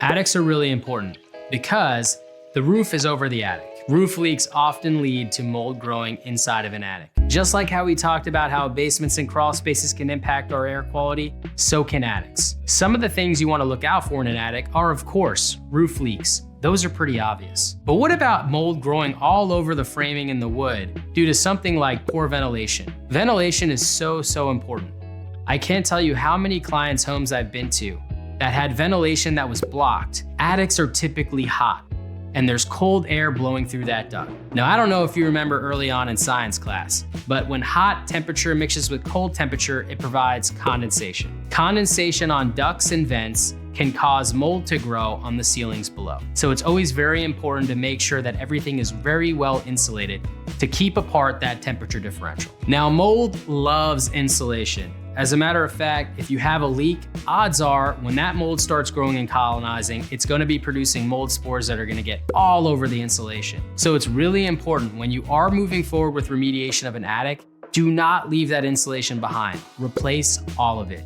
Attics are really important because the roof is over the attic. Roof leaks often lead to mold growing inside of an attic. Just like how we talked about how basements and crawl spaces can impact our air quality, so can attics. Some of the things you want to look out for in an attic are, of course, roof leaks. Those are pretty obvious. But what about mold growing all over the framing and the wood due to something like poor ventilation? Ventilation is so important. I can't tell you how many clients' homes I've been to that had ventilation that was blocked. Attics are typically hot, and there's cold air blowing through that duct. Now, I don't know if you remember early on in science class, but when hot temperature mixes with cold temperature, it provides condensation. Condensation on ducts and vents can cause mold to grow on the ceilings below. So it's always very important to make sure that everything is very well insulated to keep apart that temperature differential. Now, mold loves insulation. As a matter of fact, if you have a leak, odds are when that mold starts growing and colonizing, it's going to be producing mold spores that are going to get all over the insulation. So it's really important when you are moving forward with remediation of an attic, do not leave that insulation behind. Replace all of it.